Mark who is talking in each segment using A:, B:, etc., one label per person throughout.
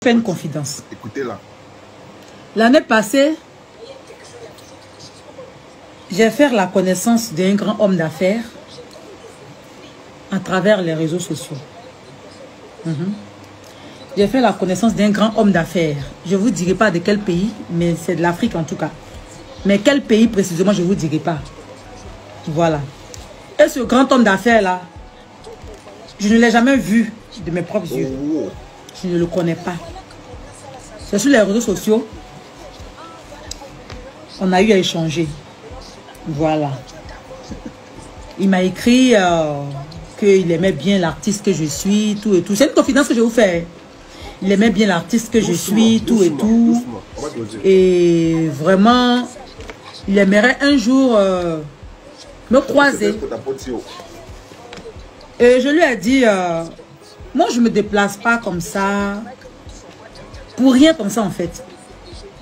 A: fais une confidence.
B: Écoutez-la.
A: L'année passée, j'ai fait la connaissance d'un grand homme d'affaires à travers les réseaux sociaux. J'ai fait la connaissance d'un grand homme d'affaires. Je ne vous dirai pas de quel pays, mais c'est de l'Afrique en tout cas. Mais quel pays précisément, je ne vous dirai pas. Voilà. Et ce grand homme d'affaires-là, je ne l'ai jamais vu de mes propres yeux. Je ne le connais pas. C'est sur les réseaux sociaux. On a eu à échanger. Voilà. Il m'a écrit qu'il aimait bien l'artiste que je suis, tout et tout. C'est une confidence que je vous fais. Il aimait bien l'artiste que je suis, tout et tout. Et vraiment, il aimerait un jour me croiser. Et je lui ai dit, moi je ne me déplace pas comme ça, pour rien comme ça en fait.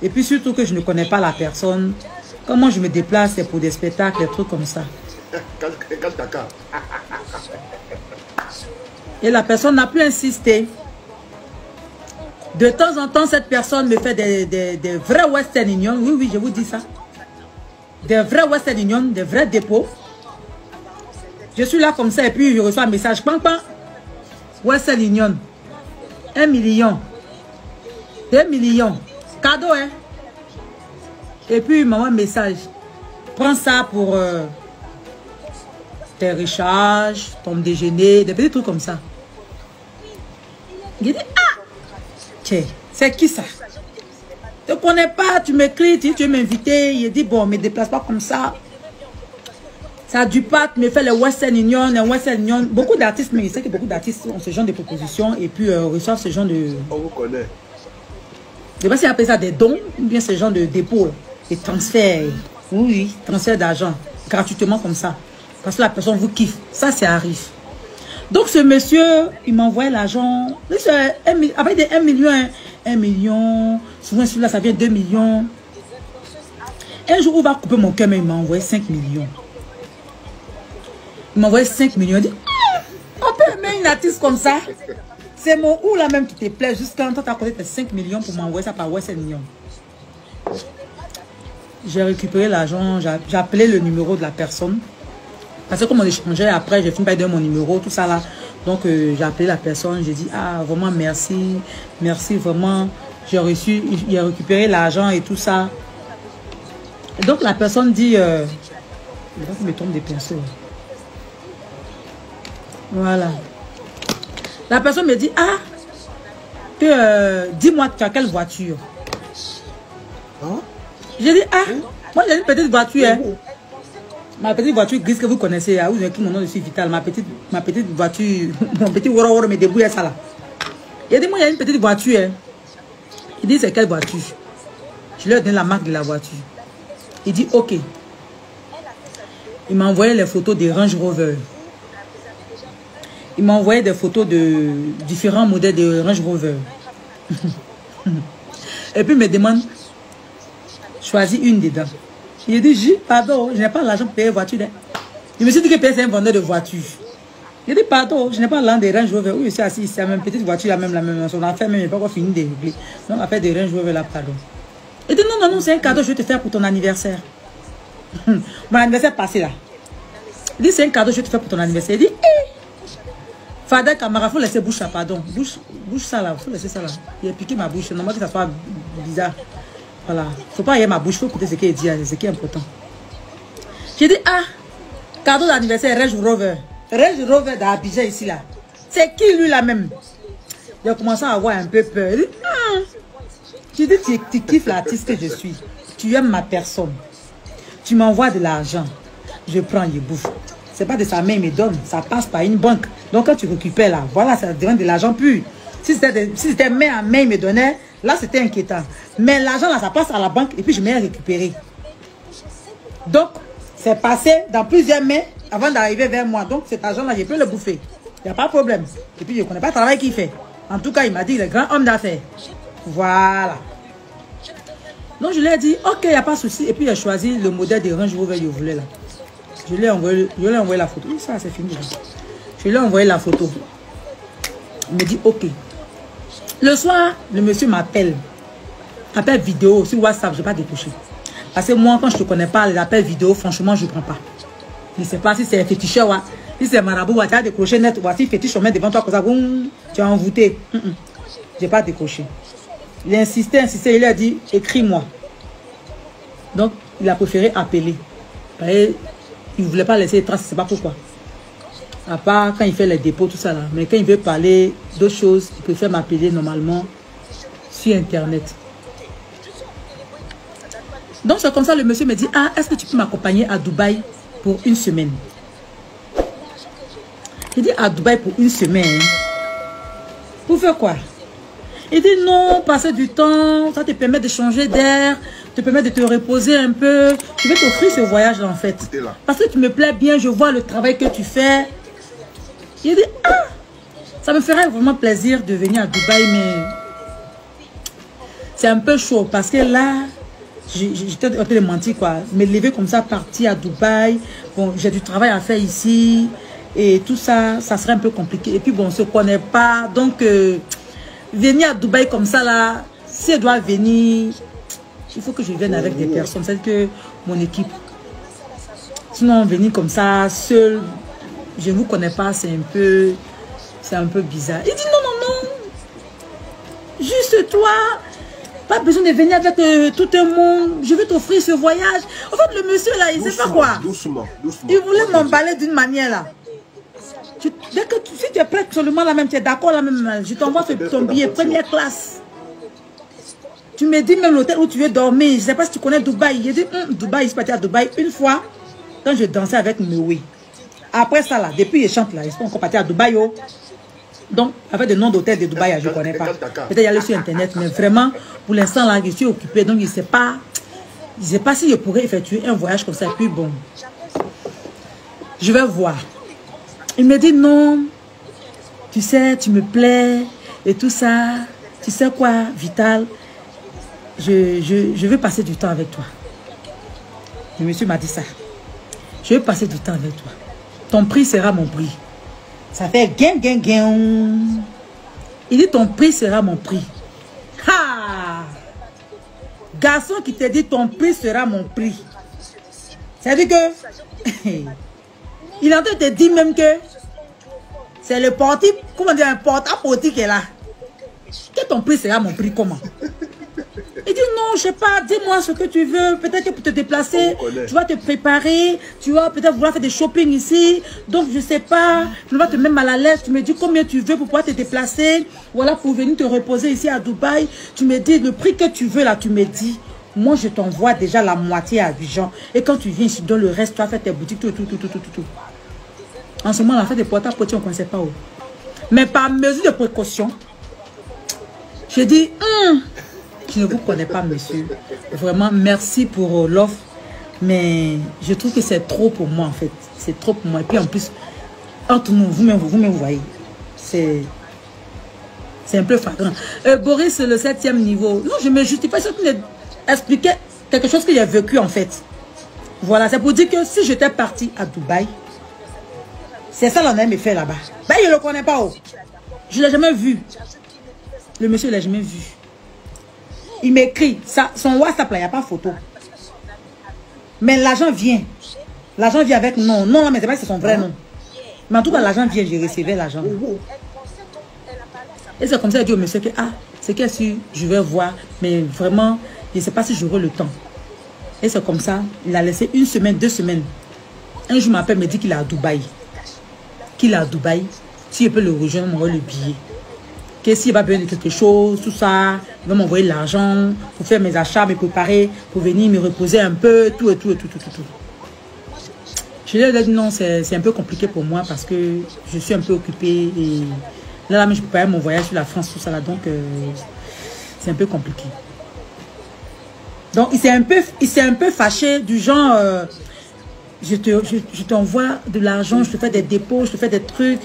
A: Et puis surtout que je ne connais pas la personne. Quand moi je me déplace, c'est pour des spectacles, des trucs comme ça. Et la personne n'a plus insisté. De temps en temps, cette personne me fait des vrais Western Union. Oui, oui, je vous dis ça. Des vrais Western Union, des vrais dépôts. Je suis là comme ça et puis je reçois un message. Pam, pam. Western Union. 1 million. 2 millions. Cadeau, hein. Et puis il m'envoie un message. Prends ça pour tes recharges, ton déjeuner, des petits trucs comme ça. Il dit, ah! Tiens, c'est qui ça? Je ne connais pas, tu m'écris, tu veux m'inviter. Il dit, bon, ne me déplace pas comme ça. Ça du pas, tu me fais le Western Union, le Western Union. Beaucoup d'artistes, mais il sait que beaucoup d'artistes ont ce genre de propositions et puis reçoivent ce genre de...
B: On vous connaît.
A: Je ne sais pas si on appelle ça des dons ou bien ce genre de dépôt, des transferts. Oui, transfert d'argent, gratuitement comme ça. Parce que la personne vous kiffe. Ça arrive. Donc ce monsieur, il m'envoie l'argent. Avec des 1 million, 1 million. Souvent celui-là, ça vient 2 millions. Un jour, il va couper mon cœur, mais il m'a envoyé 5 millions. Il m'a envoyé 5 millions. Il dit, on peut aimer une artiste comme ça. C'est mon ou là même qui te plaît. Jusqu'à quand tu as côté tes 5 millions pour m'envoyer ça par Western Union. J'ai récupéré l'argent. J'ai appelé le numéro de la personne. Parce que comme on échangeait après, j'ai fini par donner mon numéro, tout ça là. Donc j'ai appelé la personne. J'ai dit, ah vraiment merci. Merci vraiment. J'ai récupéré l'argent et tout ça. Et donc la personne dit, il va que me tombe des pinceaux. Voilà. La personne me dit, ah, dis-moi, tu as quelle voiture? Hein? J'ai dit, ah, moi j'ai une petite voiture. Hein. Ma petite voiture grise que vous connaissez, vous avez écrit mon nom dessus, Vital. Ma petite voiture, mon petit woro me débrouille ça là. Il dit, moi j'ai une petite voiture. Hein. Il dit, c'est quelle voiture? Je lui ai donné la marque de la voiture. Il dit, ok. Il m'a envoyé les photos des Range Rover. Il m'a envoyé des photos de différents modèles de Range Rover. Et puis il me demande, choisis une dedans. Il dit, pardon, je n'ai pas l'argent pour payer une voiture. Je me suis dit que c'est un vendeur de voitures. Il dit, pardon, je n'ai pas l'argent des Range Rover. Oui, je suis assis, c'est la même petite voiture, la même. Son affaire, même, il n'est pas encore fini de régler. Donc, affaire des Range Rover, là, pardon. Il dit, non, c'est un cadeau, je vais te faire pour ton anniversaire. Mon anniversaire passé là. Il dit, c'est un cadeau, je vais te faire pour ton anniversaire. Il dit, Fadel Camara, il faut laisser bouche là, pardon. Bouche ça là, il faut laisser ça là. Il a piqué ma bouche, normalement que ça soit bizarre. Voilà. Il ne faut pas y aller ma bouche, il faut écouter ce qu'il dit, ce qui est important. J'ai dit, ah, cadeau d'anniversaire, Range Rover. Range Rover d'Abidjan ici là. C'est qui lui là même? J'ai commencé à avoir un peu peur. J'ai dit, tu kiffes l'artiste que je suis. Tu aimes ma personne. Tu m'envoies de l'argent. Je prends, je bouffe. C'est pas de sa main, il me donne. Ça passe par une banque. Donc quand tu récupères là, voilà, ça devient de l'argent pur. Si c'était main à main, il me donnait, là c'était inquiétant. Mais l'argent là, ça passe à la banque et puis je m'ai récupéré. Donc, c'est passé dans plusieurs mains avant d'arriver vers moi. Donc cet argent là, je peux le bouffer. Il n'y a pas de problème. Et puis je ne connais pas le travail qu'il fait. En tout cas, il m'a dit, il est grand homme d'affaires. Voilà. Donc je lui ai dit, ok, il n'y a pas de souci. Et puis il a choisi le modèle de Range Rover que je voulais là. Je lui ai envoyé la photo. Oui, ça, c'est fini. Je lui ai envoyé la photo. Il me dit, ok. Le soir, le monsieur m'appelle. Appel vidéo sur WhatsApp, je ne vais pas décrocher. Parce que moi, quand je ne te connais pas, les appels vidéo, franchement, je ne prends pas. Je ne sais pas si c'est féticheur, si c'est marabout, tu as décroché net, si fétiche, on met devant toi comme ça, boum, tu as envoûté. Je n'ai pas décroché. Il a insisté, il a dit, écris-moi. Donc, il a préféré appeler. Il ne voulait pas laisser les traces, je ne sais pas pourquoi. À part quand il fait les dépôts, tout ça là. Mais quand il veut parler d'autres choses, il préfère m'appeler normalement sur Internet. Donc c'est comme ça, le monsieur me dit, ah, est-ce que tu peux m'accompagner à Dubaï pour une semaine? Il dit, à Dubaï pour une semaine. Pour faire quoi? Il dit, non, passer du temps, ça te permet de changer d'air, te permet de te reposer un peu. Je vais t'offrir ce voyage-là en fait. Parce que tu me plais bien, je vois le travail que tu fais. Il dit, ah, ça me ferait vraiment plaisir de venir à Dubaï, mais c'est un peu chaud parce que là, j'étais un peu de mentir quoi. Me lever comme ça, partir à Dubaï, bon, j'ai du travail à faire ici et tout ça, ça serait un peu compliqué. Et puis bon, on ne se connaît pas, donc venir à Dubaï comme ça là, si elle doit venir, il faut que je vienne avec des personnes, c'est que mon équipe. Sinon, venir comme ça, seul. Je ne vous connais pas, c'est un peu bizarre. Il dit non, non, non. Juste toi. Pas besoin de venir avec tout un monde. Je vais t'offrir ce voyage. En fait, le monsieur là, il ne sait pas quoi.
B: Doucement.
A: Il voulait m'emballer d'une manière là. Dès que si tu es prêt seulement là même, tu es d'accord là même, je t'envoie ton billet première classe. Tu me dis même l'hôtel où tu veux dormir. Je ne sais pas si tu connais Dubaï. Il dit Dubaï, il se parti à Dubaï une fois quand je dansais avec Noé. Après ça, là, depuis il chante là, ils sont encore partis à Dubaï. Oh. Donc, avec des noms d'hôtels de Dubaï, je ne connais pas. Peut-être il y a le sur Internet, mais vraiment, pour l'instant, là, je suis occupée. Donc, il ne sait pas si je pourrais effectuer un voyage comme ça. Puis bon, je vais voir. Il me dit non, tu sais, tu me plais et tout ça. Tu sais quoi, Vital, je veux passer du temps avec toi. Le monsieur m'a dit ça. Je veux passer du temps avec toi. Ton prix sera mon prix. Ça fait gain, gain, gain. Il dit ton prix sera mon prix. Ha! Garçon qui te dit ton prix sera mon prix. Ça veut dire que il est en train de te dire même que c'est le porti, comment dire, un porte-à-porti qui est là. Que ton prix sera mon prix, comment? Il dit non, je sais pas, dis-moi ce que tu veux. Peut-être que pour te déplacer, tu vas te préparer. Tu vas peut-être vouloir faire des shopping ici. Donc je sais pas, je vais te mettre mal à l'aise. Tu me dis combien tu veux pour pouvoir te déplacer. Voilà, pour venir te reposer ici à Dubaï. Tu me dis le prix que tu veux là, tu me dis. Moi je t'envoie déjà la moitié à Abidjan. Et quand tu viens, je te donne le reste, tu vas faire tes boutiques, tout. En ce moment, la fête des porte-à-porte, on ne connaissait pas où. Mais par mesure de précaution, je dis, je ne vous connais pas, monsieur. Vraiment, merci pour l'offre. Mais je trouve que c'est trop pour moi, en fait. C'est trop pour moi. Et puis, en plus, entre nous, vous-même, vous voyez. C'est un peu flagrant. Boris, le 7e niveau. Non, je me justifie. Je expliquer quelque chose que j'ai vécu, en fait. Voilà, c'est pour dire que si j'étais partie à Dubaï, c'est ça l'on aime faire là-bas. Ben, je ne le connais pas. Oh. Je ne l'ai jamais vu. Le monsieur ne l'a jamais vu. Il m'écrit, son WhatsApp là, il n'y a pas photo. Mais l'argent vient. L'argent vient avec non. Non, mais c'est pas que c'est son vrai nom. Mais en tout cas, l'argent vient, j'ai recevé l'argent. Et c'est comme ça qu'il dit au monsieur que, c'est que si je vais voir, mais vraiment, je ne sais pas si j'aurai le temps. Et c'est comme ça, il a laissé 1 semaine, 2 semaines. Un jour, il m'appelle, me dit qu'il est à Dubaï. Qu'il est à Dubaï. Si je peux le rejoindre, m'envoie le billet. Que s'il va besoin de quelque chose, tout ça, il va m'envoyer l'argent pour faire mes achats, me préparer, pour venir me reposer un peu, tout. Je lui ai dit non, c'est un peu compliqué pour moi parce que je suis un peu occupée et là je préparais mon voyage sur la France, tout ça là, donc c'est un peu compliqué. Donc il s'est un peu fâché du genre, je t'envoie de l'argent, je te fais des dépôts, je te fais des trucs,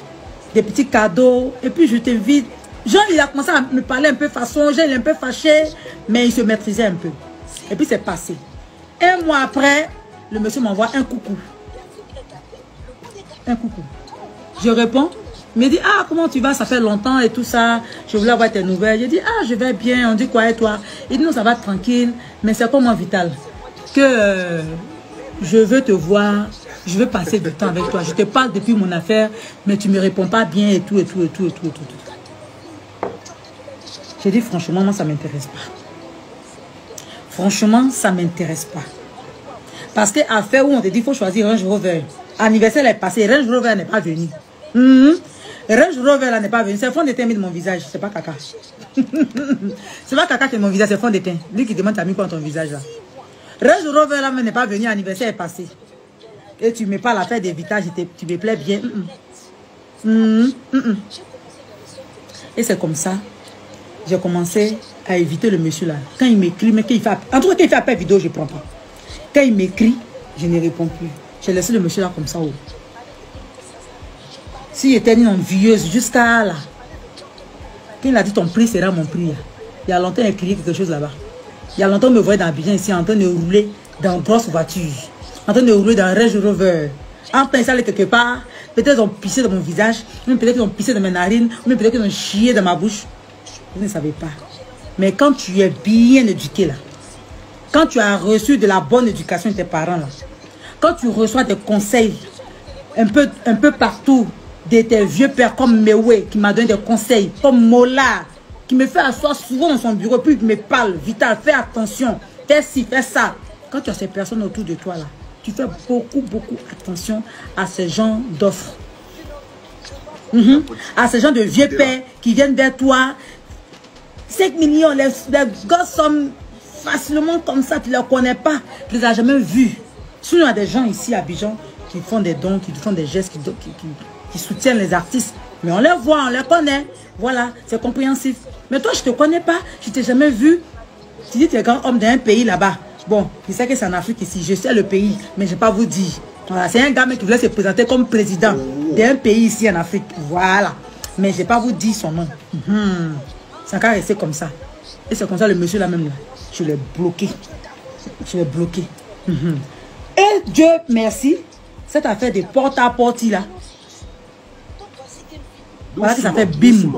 A: des petits cadeaux, et puis je t'invite. Jean, il a commencé à me parler un peu façon, Jean, il est un peu fâché, mais il se maîtrisait un peu. Et puis c'est passé. 1 mois après, le monsieur m'envoie un coucou. Un coucou. Je réponds, Il me dit, ah, comment tu vas? Ça fait longtemps et tout ça. Je voulais avoir tes nouvelles. J'ai dit, ah, je vais bien. On dit quoi et toi? Il dit, non, ça va tranquille. Mais c'est comment, Vital? Que je veux te voir. Je veux passer du temps avec toi. Je te parle depuis mon affaire, mais tu ne me réponds pas bien et tout, et tout, et tout, et tout, et tout. J'ai dit, franchement, moi, ça ne m'intéresse pas. Franchement, ça ne m'intéresse pas. Parce qu'à faire où on te dit, il faut choisir Range Rover. Anniversaire est passé, Range Rover n'est pas venu. Range Rover là n'est pas venu. C'est fond de teint mis de mon visage, c'est pas caca. C'est pas caca qui est mon visage, c'est fond de teint. Lui qui demande, t'as mis quoi ton visage là? Range Rover là n'est pas venu, anniversaire est passé. Et tu ne mets pas la fête des vitages, tu me plais bien. Et c'est comme ça, j'ai commencé à éviter le monsieur là. Quand il m'écrit, mais qu'il fait... En tout cas, quand il fait appel vidéo, je ne prends pas. Quand il m'écrit, je ne réponds plus. J'ai laissé le monsieur là comme ça. S'il était une envieuse jusqu'à là, quand il a dit ton prix sera mon prix, il y a longtemps il a écrit quelque chose là-bas. Il y a longtemps on me voyait dans Abidjan ici en train de rouler dans une grosse voiture, en train de rouler dans un Range Rover. En train d'aller quelque part, peut-être ils ont pissé dans mon visage, peut-être ils ont pissé dans mes narines, peut-être ils ont chié dans ma bouche. Je ne savais pas. Mais quand tu es bien éduqué là, quand tu as reçu de la bonne éducation de tes parents là, quand tu reçois des conseils un peu partout de tes vieux pères comme Mewe qui m'a donné des conseils, comme Mola qui me fait asseoir souvent dans son bureau puis qui me parle, Vital, fais attention, fais ci, fais ça. Quand tu as ces personnes autour de toi là, tu fais beaucoup attention à ce genre d'offres. À ce genre de vieux pères qui viennent vers toi. 5 millions, les gosses sont facilement comme ça, tu ne les connais pas, tu ne les as jamais vus. Sinon, il y a des gens ici à Abidjan qui font des dons, qui font des gestes, qui soutiennent les artistes. Mais on les voit, on les connaît. Voilà, c'est compréhensif. Mais toi, je ne te connais pas, je ne t'ai jamais vu. Tu dis que tu es grand homme d'un pays là-bas. Bon, je sais que c'est en Afrique ici, je sais le pays, mais je ne vais pas vous dire. Voilà, c'est un gars qui voulait se présenter comme président d'un pays ici en Afrique. Voilà. Mais je ne vais pas vous dire son nom. Ça va rester comme ça. Et c'est comme ça le monsieur là même là. Je l'ai bloqué. Je l'ai bloqué. Et Dieu merci, cette affaire de porte-à-porte là. Voilà que ça fait bim.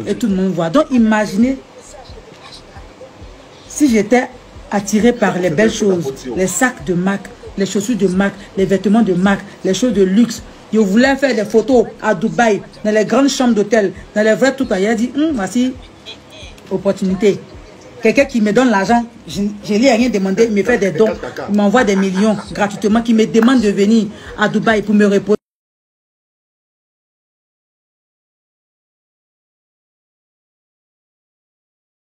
A: Et tout le monde voit. Donc imaginez si j'étais attiré par les belles choses, les sacs de marque, les chaussures de marque, les vêtements de marque, les choses de luxe. Je voulais faire des photos à Dubaï, dans les grandes chambres d'hôtel, dans les vrais trucs. Il a dit, voici, opportunité. Quelqu'un qui me donne l'argent, je ne lui ai rien demandé, il me fait des dons, il m'envoie des millions gratuitement, qui me demande de venir à Dubaï pour me reposer.